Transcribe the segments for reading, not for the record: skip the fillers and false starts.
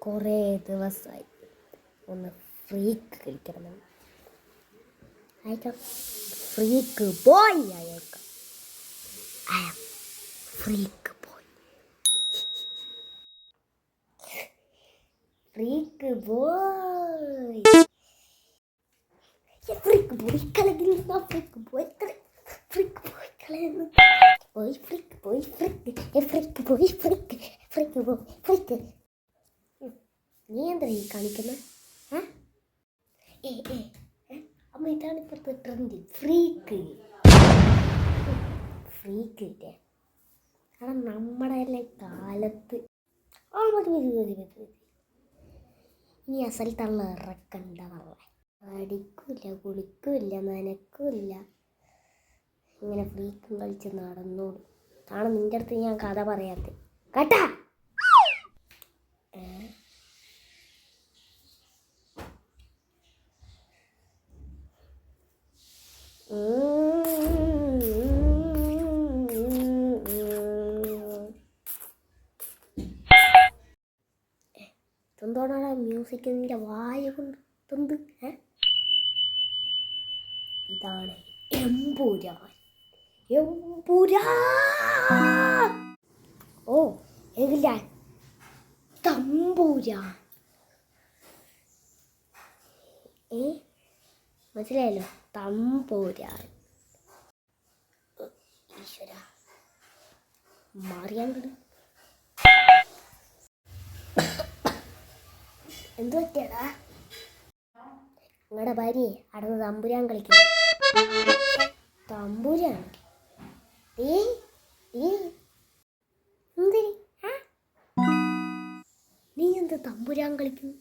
കുറേ ദിവസമായി ഒന്ന് ഫ്രീക്ക് കളിക്കണമെന്ന്. അയക്കാം, ഫ്രീക്ക് ബോയ് അയക്കാം. I am freak boy. Freak boy, freak boy കളിക്കുന്ന ഫ്രീക്ക് ബോയ്, ഫ്രീക്ക് ബോയ് കളയുന്നു. Boy freak boy freak freak boy freak freak boy freak. നീ എന്താ ഈ കാണിക്കുന്നത്? അമ്മ ഇതാണ് ഇപ്പോഴത്തെ ട്രെൻഡ്, ഫ്രീക്ക്. ഫ്രീക്ക് ഇല്ലേ? കാരണം നമ്മുടെ എല്ലാം കാലത്ത് മതി. ഇനി അസൽ തള്ള ഇറക്കണ്ട. അടിക്കില്ല, കുളിക്കില്ല, നനക്കില്ല, ഇങ്ങനെ ഫ്രീക്കും കളിച്ച് നടന്നോളൂ. ആണ് നിൻ്റെ അടുത്ത് ഞാൻ കഥ പറയാത്ത കേട്ടാ. എന്തോടാ മ്യൂസിക് നിൻ്റെ വായ കൊണ്ട് തൊന്ത്? ഇതാണ് എമ്പുരാൻ. ഓ എല്ലാം തമ്പുരാൻ. മനസ്സിലായല്ലോ, തമ്പുരാൻ. ഈശ്വര മാറിയാൻ എന്തു പറ്റിയടാ? നിങ്ങളുടെ ഭാര്യയെ അടന്ന് തമ്പുരാൻ കളിക്കുന്നു. തമ്പുരാൻ എന്തിന്? നീ എന്താ തമ്പുരാൻ കളിക്കുന്നു?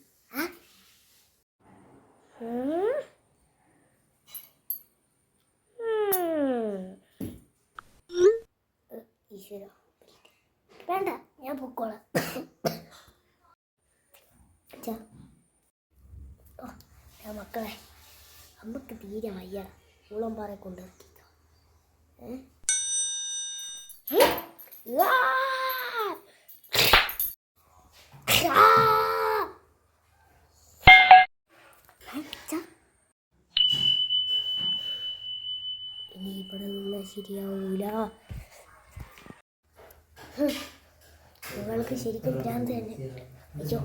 ഈശ്വര വേണ്ട, ഞാൻ പൊക്കോളാം. മക്കളെ, അമ്മക്ക് തീരെ വയ്യ. ഊളംപാറ കൊണ്ടിറക്കി ഇനി ഇവിടെ നിന്ന് ശരിയാവൂല. നിങ്ങൾക്ക് ശരിക്കും ഭ്രാന്ത് തന്നെ. അയ്യോ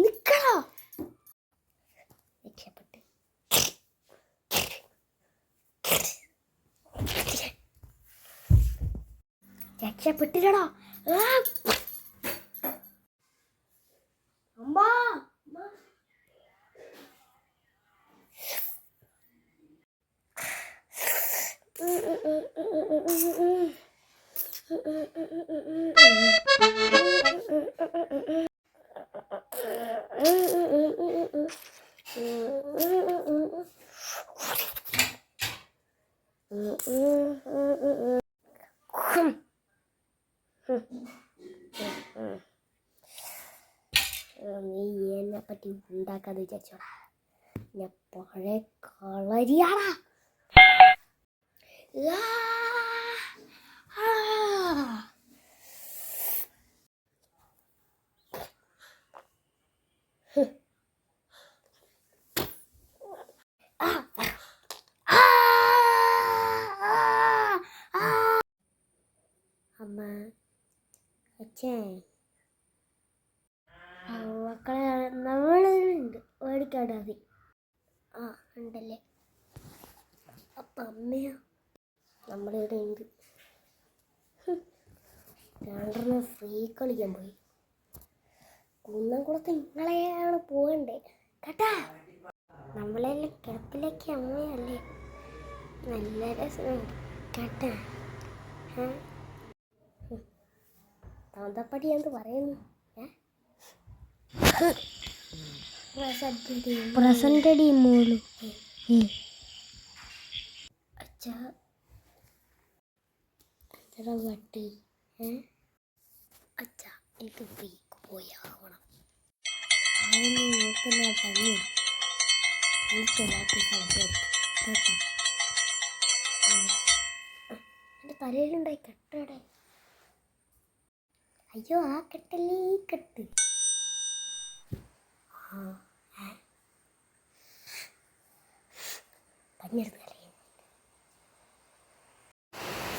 നിക്കണോ? രക്ഷപ്പെട്ട് രക്ഷപ്പെട്ടില്ലടാ. അമ്മാ നീ എന്നെ പറ്റി ഉണ്ടാക്കാതെ വിചാരിച്ചോടാ. ഞാൻ പഴയ കളരിയാടാ. അമ്മ, അച്ഛൻ, മക്കളെ നമ്മളുണ്ട് ഓടിക്കാടാതി. ഉണ്ടല്ലേ. അപ്പം അമ്മയോ നമ്മളിവിടെ ഉണ്ട്. രണ്ടെണ്ണം ഫ്രീ കളിക്കാൻ പോയി. കുന്നംകുളത്ത് നിങ്ങളെയാണ് പോകണ്ടേ കേട്ടാ. നമ്മളെല്ലാം കിടപ്പിലേക്ക് അമ്മയല്ലേ. നല്ല രസമുണ്ട് കേട്ടാ. താന്തപ്പടി എന്ത് പറയുന്നു? പ്രസന്റടി മോളു. അച്ഛാ വട്ടി. അച്ഛാ എനിക്ക് ഫ്രീക്ക് പോയാവണം. ആരെങ്കിലും നോക്കുന്ന പണി എനിക്ക് രാത്രി സംസാരിക്കും കേട്ടോ. തലയിലുണ്ടായി കെട്ടടെ. അയ്യോ ആ കെട്ടല്ലേ ഈ കെട്ട്. പഞ്ഞെടുത്ത് കളയും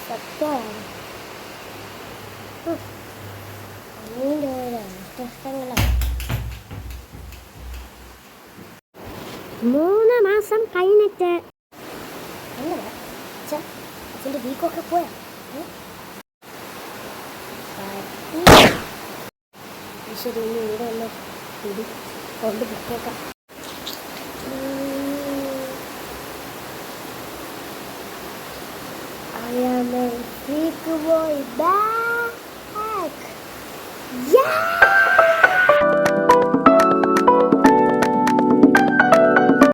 സത്യമാണ്. അമ്മീൻ്റെ ഓരോ കഷ്ടങ്ങളാണ്. 3 മാസം കഴിഞ്ഞിട്ട് എന്നതാ അച്ഛൻ്റെ വീക്കൊക്കെ പോയാ ശരി. ഇനി ഇവിടെ ഒന്ന് കൂടി കൊണ്ട് വിട്ടേക്കാം. I am a freak boy back. Yeah!